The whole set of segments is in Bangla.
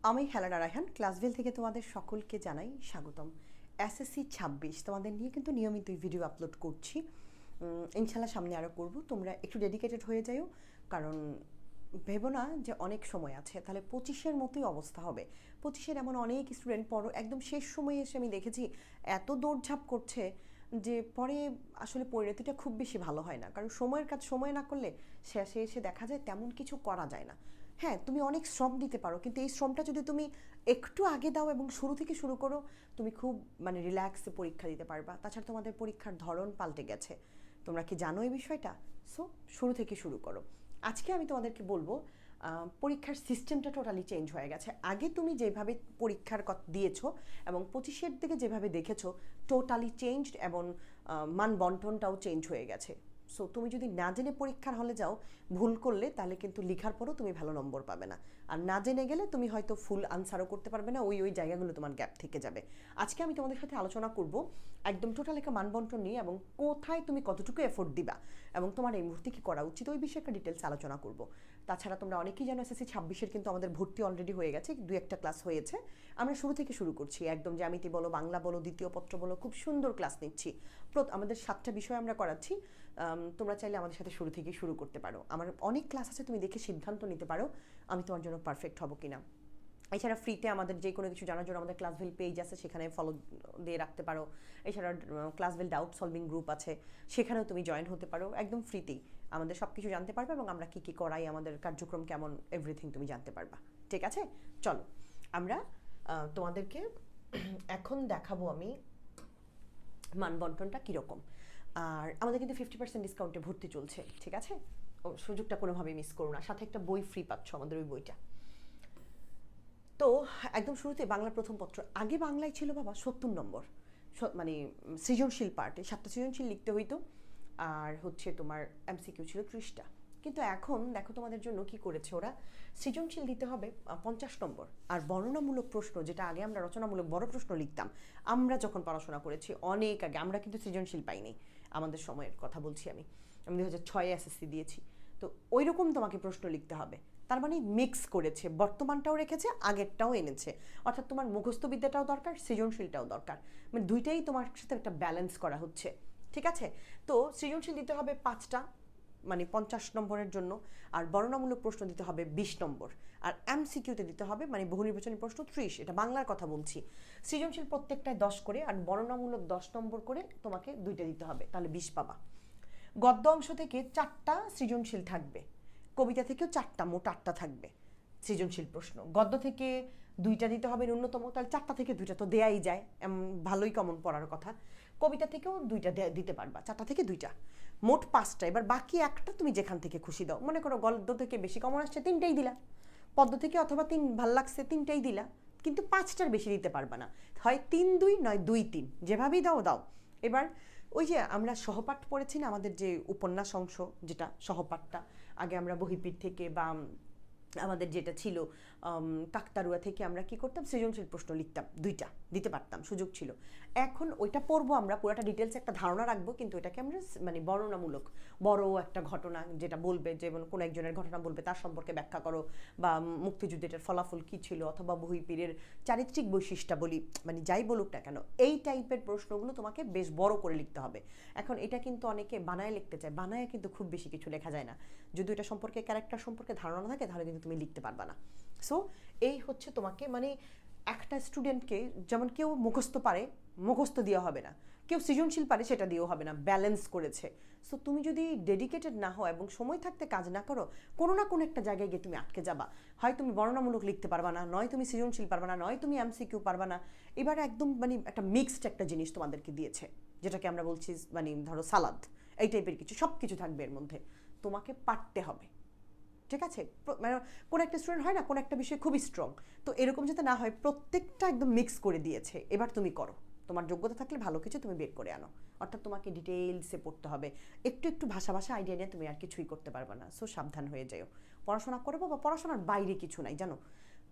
আমি হেলানা রায়হান ক্লাসভেল থেকে তোমাদের সকলকে জানাই স্বাগতম। এসএসসি 26 তোমাদের নিয়ে কিন্তু নিয়মিতই ভিডিও আপলোড করছি। ইনশাল্লাহ সামনে আরও করব। তোমরা একটু ডেডিকেটেড হয়ে যাও, কারণ ভেবো না যে অনেক সময় আছে, তাহলে 25-এর মতোই অবস্থা হবে। 25-এর এমন অনেক স্টুডেন্ট একদম শেষ সময়ে এসে আমি দেখেছি এত দৌড়ঝাঁপ করছে যে পরে আসলে পরিণতিটা খুব বেশি ভালো হয় না, কারণ সময়ের কাজ সময় না করলে শেষে এসে দেখা যায় তেমন কিছু করা যায় না। হ্যাঁ, তুমি অনেক শ্রম দিতে পারো, কিন্তু এই শ্রমটা যদি তুমি একটু আগে দাও এবং শুরু থেকে শুরু করো, তুমি খুব রিল্যাক্সে পরীক্ষা দিতে পারবা। তাছাড়া তোমাদের পরীক্ষার ধরন পাল্টে গেছে, তোমরা কি জানো এই বিষয়টা? সো শুরু থেকে শুরু করো। আজকে আমি তোমাদেরকে বলবো পরীক্ষার সিস্টেমটা টোটালি চেঞ্জ হয়ে গেছে। আগে তুমি যেভাবে পরীক্ষার দিয়েছো এবং 25-এর দিকে যেভাবে দেখেছো, টোটালি চেঞ্জড, এবং মান বন্টনটাও চেঞ্জ হয়ে গেছে। সো তুমি যদি না জেনে পরীক্ষার হলে যাও, ভুল করলে তাহলে কিন্তু লেখার পরও তুমি ভালো নম্বর পাবে না। আর না জেনে গেলে তুমি হয়তো ফুল আনসারও করতে পারবে না, ওই জায়গাগুলো তোমার গ্যাপ থেকে যাবে। আজকে আমি তোমাদের সাথে আলোচনা করব একদম টোটাল একটা মানবন্টন নিয়ে, এবং কোথায় তুমি কতটুকু এফোর্ট দিবা এবং তোমার এই মুহূর্তে কী করা উচিত ওই বিষয়ে একটা ডিটেলস আলোচনা করব। তাছাড়া তোমরা অনেকেই জানো এসএসসি 26-এর কিন্তু আমাদের ভর্তি অলরেডি হয়ে গেছে, 2-1টা ক্লাস হয়েছে। আমরা শুরু থেকে শুরু করছি, একদম জ্যামিতি বলো, বাংলা বলো, দ্বিতীয় পত্র বলো, খুব সুন্দর ক্লাস নিচ্ছি। আমাদের 7টা বিষয় আমরা করাচ্ছি। তোমরা চাইলে আমাদের সাথে শুরু থেকেই শুরু করতে পারো। আমার অনেক ক্লাস আছে, তুমি দেখে সিদ্ধান্ত নিতে পারো আমি তোমার জন্য পারফেক্ট হবো কিনা। এছাড়া ফ্রিতে আমাদের যে কোনো কিছু জানার জন্য আমাদের ক্লাসভেল পেজ আছে, সেখানে ফলো দিয়ে রাখতে পারো। এছাড়া ক্লাসভেল ডাউট সলভিং গ্রুপ আছে, সেখানেও তুমি জয়েন হতে পারো একদম ফ্রিতেই। আমাদের সব কিছু জানতে পারবে এবং আমরা কী কী করাই, আমাদের কার্যক্রম কেমন, এভরিথিং তুমি জানতে পারবা। ঠিক আছে, চলো আমরা তোমাদেরকে এখন দেখাবো আমি মানবন্টনটা কীরকম। আর আমাদের কিন্তু 50% ডিসকাউন্টে ভর্তি চলছে, ঠিক আছে? সুযোগটা কোনোভাবেই মিস করো না, সাথে একটা বই ফ্রি পাচ্ছ, আমাদের ওই বইটা। তো একদম শুরুতে বাংলা প্রথম পত্র, আগে বাংলায় ছিল বাবা 70 নম্বর, সৃজনশীল পার্টে 7টা সৃজনশীল লিখতে হইতো, আর তোমার এমসিকিউ ছিল 30টা। কিন্তু এখন দেখো তোমাদের জন্য কি করেছে ওরা, সৃজনশীল দিতে হবে 50 নম্বর, আর বর্ণনামূলক প্রশ্ন, যেটা আগে আমরা রচনামূলক বড় প্রশ্ন লিখতাম, আমরা যখন পড়াশোনা করেছি অনেক আগে, আমরা কিন্তু সৃজনশীল পাইনি, আমাদের সময়ের কথা বলছি আমি 2006-এ এসএসসি দিয়েছি। তো ওই রকম তোমাকে প্রশ্ন লিখতে হবে। তার মানে মিক্স করেছে, বর্তমানটাও রেখেছে, আগেরটাও এনেছে। অর্থাৎ তোমার মুখস্থ বিদ্যাটাও দরকার, সৃজনশীলটাও দরকার, দুইটাই তোমার সাথে একটা ব্যালেন্স করা হচ্ছে। ঠিক আছে? তো সৃজনশীল দিতে হবে 5টা, 50 নম্বরের জন্য, আর বর্ণনামূলক প্রশ্ন দিতে হবে 20 নম্বর, আর এমসিকিউতে দিতে হবে বহু নির্বাচনী প্রশ্ন 30। এটা বাংলার কথা বলছি। সৃজনশীল প্রত্যেকটায় 10 করে, আর বর্ণনামূলক 10 নম্বর করে তোমাকে 2টা দিতে হবে, তাহলে 20 পাবা। গদ্য অংশ থেকে 4টা সৃজনশীল থাকবে, কবিতা থেকেও 4টা, মোট 8টা থাকবে সৃজনশীল প্রশ্ন। গদ্য থেকে 2টা দিতে হবে ন্যূনতম, তাহলে 4টা থেকে 2টা তো দেয়াই যায়, ভালোই কমন পড়ার কথা। কবিতা থেকেও 2টা দিতে পারবা, 4টা থেকে 2টা, মোট 5টা। এবার বাকি একটা তুমি যেখান থেকে খুশি দাও, মনে করো গদ্য থেকে বেশি কমন আসছে, 3টাই দিলা, পদ্য থেকে অথবা 3 ভাল লাগছে, 3টাই দিলা, কিন্তু 5টার বেশি দিতে পারবা না, হয় 3-2 নয় 2-3, যেভাবেই দাও দাও। এবার ওই যে আমরা সহপাঠ পড়েছি না, আমাদের যে উপন্যাস অংশ, যেটা সহপাঠটা আগে আমরা বহির্পিঠ থেকে বা আমাদের যেটা ছিল কাকতারুয়া থেকে, আমরা কি করতাম, সৃজনশীল প্রশ্ন লিখতাম, 2টা দিতে পারতাম, সুযোগ ছিল। এখন ওইটা পড়বো আমরা, পুরোটা ডিটেলস একটা ধারণা রাখবো, কিন্তু এটাকে আমরা বর্ণনামূলক বড় একটা ঘটনা যেটা বলবে, যেমন কোনো একজনের ঘটনা বলবে, তার সম্পর্কে ব্যাখ্যা করো, বা মুক্তিযুদ্ধের ফলাফল কী ছিল, অথবা বহির্পীরের চারিত্রিক বৈশিষ্ট্যাবলী, যাই বলুক না কেন, এই টাইপের প্রশ্নগুলো তোমাকে বেশ বড় করে লিখতে হবে। এখন এটা কিন্তু অনেকে বানায় লিখতে চায়, বানায় কিন্তু খুব বেশি কিছু লেখা যায় না, যদি এটা সম্পর্কে, ক্যারেক্টার সম্পর্কে ধারণা না থাকে, তাহলে কিন্তু তুমি লিখতে পারবা না। সো এই হচ্ছে তোমাকে, একটা স্টুডেন্টকে যেমন কেউ মুখস্থ পারে, মুখস্থ দেওয়া হবে না, কেউ সৃজনশীল পারে, সেটা দিয়েও হবে না, ব্যালেন্স করেছে। সো তুমি যদি ডেডিকেটেড না হও এবং সময় থাকতে কাজ না করো, কোনো না কোনো একটা জায়গায় গিয়ে তুমি আটকে যাবা। হয় তুমি বর্ণনামূলক লিখতে পারবা না, নয় তুমি সৃজনশীল পারবা না, নয় তুমি এমসিকিউ পারবা না। এবার একদম একটা মিক্সড একটা জিনিস তোমাদেরকে দিয়েছে, যেটাকে আমরা বলছি ধরো সালাদ, এই টাইপের কিছু, সব কিছু থাকবে এর মধ্যে, তোমাকে পারতে হবে। ঠিক আছে? কোনো একটা স্টুডেন্ট হয় না কোনো একটা বিষয় খুবই স্ট্রং, তো এরকম যাতে না হয়, প্রত্যেকটা একদম মিক্স করে দিয়েছে। এবার তুমি করো, তোমার যোগ্যতা থাকলে ভালো কিছু তুমি বের করে আনো, অর্থাৎ তোমাকে ডিটেইলসে পড়তে হবে। একটু একটু ভাষা আইডিয়া নিয়ে তুমি আর কিছুই করতে পারবে না। সো সাবধান হয়ে যাও, পড়াশোনা করবো বা পড়াশোনার বাইরে কিছু নাই, জানো।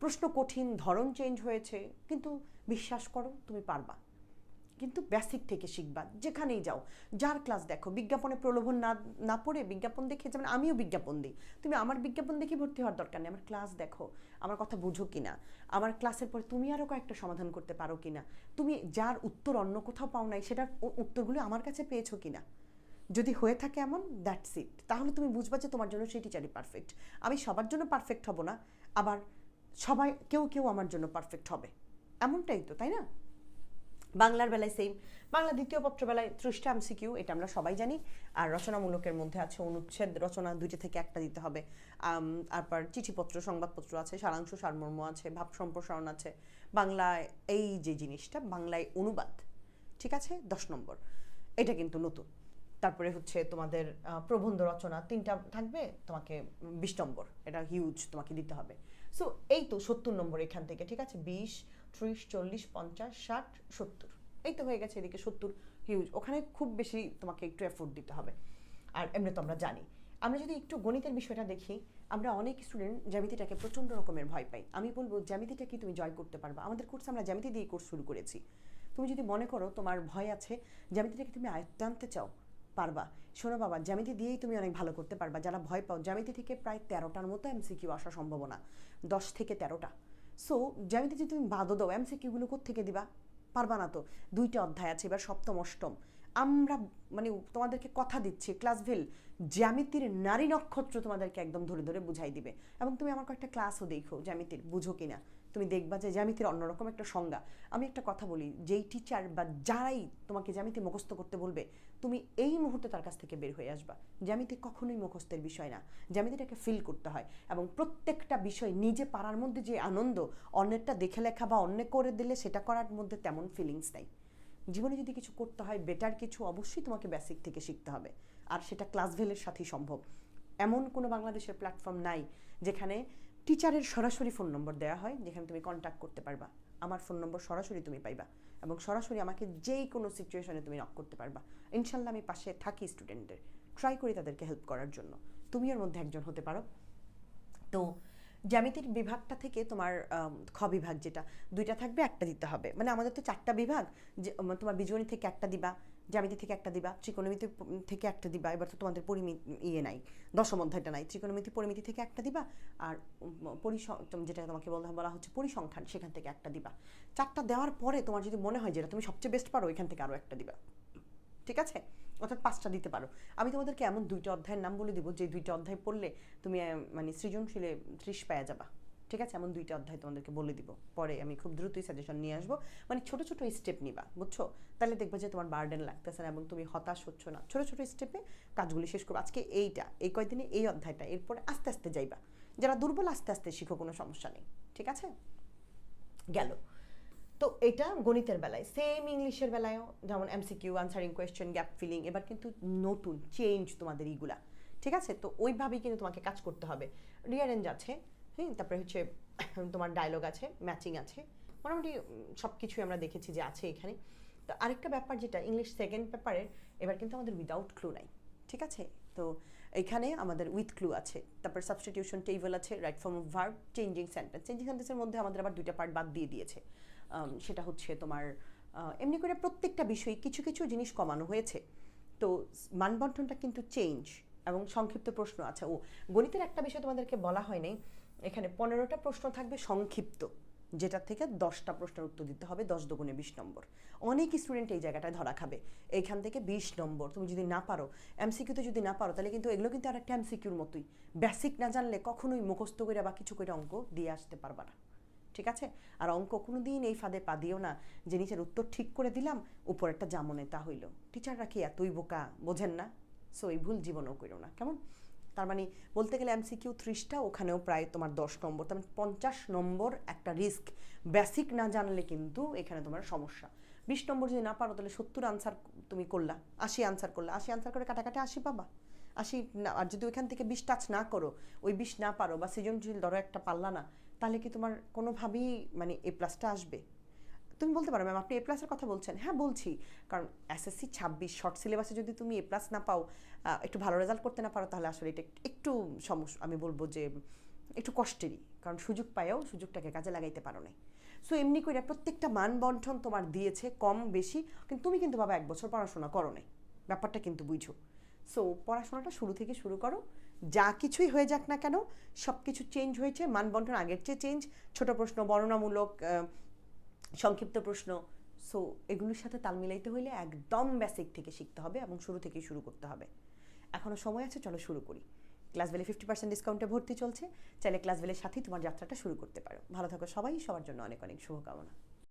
প্রশ্ন কঠিন, ধরন চেঞ্জ হয়েছে, কিন্তু বিশ্বাস করো তুমি পারবা। কিন্তু বেসিক থেকে শিখবা, যেখানেই যাও, যার ক্লাস দেখো, বিজ্ঞাপনে প্রলোভন না পড়ে বিজ্ঞাপন দেখে, যেমন আমিও বিজ্ঞাপন দিই, তুমি আমার বিজ্ঞাপন দেখে ভর্তি হওয়ার দরকার নেই, আমার ক্লাস দেখো, আমার কথা বুঝো কিনা, আমার ক্লাসের পর তুমি আরও কয়েকটা সমাধান করতে পারো কিনা, তুমি যার উত্তর অন্য কোথাও পাও নাই সেটার উত্তরগুলো আমার কাছে পেয়েছো কিনা। যদি হয়ে থাকে এমন, দ্যাটস ইট, তাহলে তুমি বুঝবা যে তোমার জন্য সেই টিচারই পারফেক্ট। আমি সবার জন্য পারফেক্ট হব না, আবার কেউ আমার জন্য পারফেক্ট হবে, এমনটাই তো, তাই না? বাংলার বেলায় সেম, বাংলা দ্বিতীয় পত্র বেলায় 30টা এমসিকিউ, এটা আমরা সবাই জানি। আর রচনামূলকের মধ্যে আছে অনুচ্ছেদ রচনা, 2টা থেকে 1টা দিতে হবে। তারপর চিঠিপত্র, সংবাদপত্র আছে, সারাংশ সারমর্ম আছে, ভাব সম্প্রসারণ আছে। বাংলায় এই যে জিনিসটা, বাংলায় অনুবাদ, ঠিক আছে, 10 নম্বর, এটা কিন্তু নতুন। তারপরে হচ্ছে তোমাদের প্রবন্ধ রচনা 3টা থাকবে, তোমাকে 20 নম্বর, এটা হিউজ, তোমাকে দিতে হবে। সো এই তো 70 নম্বর এখান থেকে, ঠিক আছে, 20, 30, 40, 50, 60, 70, এই তো হয়ে গেছে। এদিকে 70 হিউজ, ওখানে খুব বেশি তোমাকে একটু এফোর্ট দিতে হবে। আর এমনি তো আমরা জানি, আমরা যদি একটু গণিতের বিষয়টা দেখি, আমরা অনেক স্টুডেন্ট জ্যামিতিটাকে প্রচণ্ড রকমের ভয় পাই। আমি বলবো জ্যামিতিটা কি তুমি জয় করতে পারবা। আমাদের কোর্সে আমরা জ্যামিতি দিয়ে কোর্স শুরু করেছি। তুমি যদি মনে করো তোমার ভয় আছে, জ্যামিতিটাকে তুমি আয়ত্তে আনতে চাও, পারবা। শোনো বাবা, জ্যামিতি দিয়েই তুমি অনেক ভালো করতে পারবা। যারা ভয় পাও, জ্যামিতি থেকে প্রায় 13টার মতো এমসিকিউ আসার সম্ভাবনা, 10 থেকে 13টা। সো জ্যামিতি যদি তুমি বাদও দাও, এমসিকিউগুলো কোত্থেকে দিবা? পারবা না তো। 2টা অধ্যায় আছে, এবার সপ্তম অষ্টম। আমরা মানে তোমাদেরকে কথা দিচ্ছি, ক্লাসভেল জ্যামিতির নারী নক্ষত্র তোমাদেরকে একদম ধরে ধরে বুঝাই দিবে। এবং তুমি আমার কয়েকটা ক্লাসও দেখো জ্যামিতির, বুঝো কিনা, তুমি দেখবা যে জ্যামিতির অন্যরকম একটা সংজ্ঞা। আমি একটা কথা বলি, যেই টিচার বা যারাই তোমাকে জ্যামিতি মুখস্থ করতে বলবে, তুমি এই মুহূর্তে তার কাছ থেকে বের হয়ে আসবা। জ্যামিতি কখনোই মুখস্থের বিষয় না, জ্যামিতিটাকে ফিল করতে হয়। এবং প্রত্যেকটা বিষয় নিজে পারার মধ্যে যে আনন্দ, অন্যেরটা দেখে লেখা বা অন্য করে দিলে সেটা করার মধ্যে তেমন ফিলিংস নেই। জীবনে যদি কিছু করতে হয়, বেটার কিছু, অবশ্যই তোমাকে বেসিক থেকে শিখতে হবে। আর সেটা ক্লাসভেলের সাথেই সম্ভব। এমন কোনো বাংলাদেশের প্ল্যাটফর্ম নাই যেখানে টিচারের সরাসরি ফোন নম্বর দেওয়া হয়, যেখানে তুমি কন্ট্যাক্ট করতে পারবা। আমার ফোন নম্বর সরাসরি তুমি পাইবা, এবং সরাসরি আমাকে যেই কোনো সিচুয়েশনে তুমি নক করতে পারবা। ইনশাল্লাহ আমি পাশে থাকি স্টুডেন্টদের, ট্রাই করি তাদেরকে হেল্প করার জন্য। তুমি এর মধ্যে একজন হতে পারো। তো জ্যামিতির বিভাগটা থেকে তোমার খ বিভাগ যেটা, 2টা থাকবে, 1টা দিতে হবে। মানে আমাদের তো 4টা বিভাগ, যে তোমার বীজগণিত থেকে 1টা দিবা, জ্যামিতি থেকে 1টা দিবা, ত্রিকোণমিতি থেকে 1টা দিবা। এবার তো তোমাদের নাই, দশম অধ্যায়টা নাই, ত্রিকোণমিতি পরিমিতি থেকে 1টা দিবা, আর যেটা তোমাকে বলা হচ্ছে পরিসংখ্যান, সেখান থেকে 1টা দিবা। 4টা দেওয়ার পরে তোমার যদি মনে হয় যেটা তুমি সবচেয়ে বেস্ট পারো, এখান থেকে আরও 1টা দিবা, ঠিক আছে? অর্থাৎ 5টা দিতে পারো। আমি তোমাদেরকে এমন 2টা অধ্যায়ের নাম বলে দিব, যে 2টা অধ্যায় পড়লে তুমি মানে সৃজনশীলে 30 পাওয়া যাবা, ঠিক আছে? এমন 2টা অধ্যায় তোমাদেরকে বলে দিব, পরে আমি খুব দ্রুতই সাজেশন নিয়ে আসবো। মানে ছোট ছোট স্টেপ নিবা, বুঝছো? তাহলে দেখবে যে তোমার বার্ডেন লাগতেছে না এবং তুমি হতাশ হচ্ছ না। ছোট ছোট স্টেপে কাজগুলি শেষ করবো। আজকে এই কয়েকদিনে এই অধ্যায়টা, এরপরে আস্তে আস্তে যাইবা। যারা দুর্বল, আস্তে আস্তে শিখো, কোনো সমস্যা নেই, ঠিক আছে? গেল। তো এটা গণিতের বেলায় সেম, ইংলিশের বেলায়ও যেমন MCQ, answering question, gap filling, এবার কিন্তু নতুন চেঞ্জ তোমাদের এইগুলা, ঠিক আছে? তো ওইভাবেই কিন্তু তোমাকে কাজ করতে হবে। রিয়ারেঞ্জ আছে, হ্যাঁ, তারপরে হচ্ছে তোমার ডায়লগ আছে, ম্যাচিং আছে, মোটামুটি সব কিছুই আমরা দেখেছি যে আছে এখানে। তো আরেকটা ব্যাপার যেটা, ইংলিশ সেকেন্ড পেপারের এবার কিন্তু আমাদের উইদাউট ক্লু নাই, ঠিক আছে? তো এখানে আমাদের উইথ ক্লু আছে, তারপর সাবস্টিটিউশন টেবল আছে, right form of verb, changing সেন্টেন্সের মধ্যে আমাদের আবার 2টা পার্ট বাদ দিয়ে দিয়েছে। সেটা হচ্ছে তোমার এমনি করে প্রত্যেকটা বিষয়ে কিছু কিছু জিনিস কমানো হয়েছে। তো মানবন্ধনটা কিন্তু চেঞ্জ, এবং সংক্ষিপ্ত প্রশ্ন আছে। গণিতের একটা বিষয় তোমাদেরকে বলা হয়নি, এখানে 15টা প্রশ্ন থাকবে সংক্ষিপ্ত, যেটা থেকে 10টা প্রশ্নের উত্তর দিতে হবে, 10 দুগুণে 20 নম্বর। অনেক স্টুডেন্ট এই জায়গাটায় ধরা খাবে। এইখান থেকে 20 নম্বর তুমি যদি না পারো, এমসিকিউতে যদি না পারো, তাহলে কিন্তু এগুলো কিন্তু আর একটা এমসিকিউর মতোই। বেসিক না জানলে কখনোই মুখস্থ করে বা কিছু করে অঙ্ক দিয়ে আসতে পারবা না, ঠিক আছে? আর অঙ্ক কোনো দিন এই ফাঁদে পা দিও না যে নিচের উত্তর ঠিক করে দিলাম, উপরেরটা যেমনে তা হইল। টিচাররা কি এতই বোকা, বোঝেন না? সো এই ভুল জীবনেও করো না, কেমন? তার মানে বলতে গেলে এমসিকিউ 30টা, ওখানেও প্রায় তোমার 10 নম্বর, তার মানে 50 নম্বর একটা রিস্ক। বেসিক না জানলে কিন্তু এখানে তোমার সমস্যা। 20 নম্বর যদি না পারো, তাহলে 70 আনসার তুমি করলা, 80 আনসার করলা, 80 আনসার করে কাটাকাটি 80 পাবা, 80 না। আর যদি ওইখান থেকে 20 টাচ না করো, ওই 20 না পারো, বা সৃজনশীল ধরো একটা পারলা না, তাহলে কি তোমার কোনোভাবেই মানে এ প্লাসটা আসবে? তুমি বলতে পারো ম্যাম আপনি এ প্লাসের কথা বলছেন। হ্যাঁ বলছি, কারণ এসএসসি 26 শর্ট সিলেবাসে যদি তুমি এ প্লাস না পাও, একটু ভালো রেজাল্ট করতে না পারো, তাহলে আসলে এটা একটু সমস্যা, আমি বলবো যে একটু কষ্টেরই, কারণ সুযোগ পাইও সুযোগটাকে কাজে লাগাইতে পারো নাই। সো এমনি করে প্রত্যেকটা মান বন্টন তোমার দিয়েছে কম বেশি, কিন্তু তুমি কিন্তু বাবা 1 বছর পড়াশোনা করো নাই, ব্যাপারটা কিন্তু বুঝো। সো পড়াশোনাটা শুরু থেকে শুরু করো, যা কিছুই হয়ে যাক না কেন সব কিছু চেঞ্জ হয়েছে, মান বন্টন আগের চেয়ে চেঞ্জ, ছোট প্রশ্ন, বর্ণনামূলক, সংক্ষিপ্ত প্রশ্ন। সো এগুলোর সাথে তাল মিলাইতে হইলে একদম বেসিক থেকে শিখতে হবে এবং শুরু থেকেই শুরু করতে হবে। এখনও সময় আছে, চলো শুরু করি। ক্লাস ভ্যালি 50% ডিসকাউন্টে ভর্তি চলছে, চাইলে ক্লাস ভ্যালির সাথেই তোমার যাত্রাটা শুরু করতে পারো। ভালো থাকো সবাই, সবার জন্য অনেক অনেক শুভকামনা।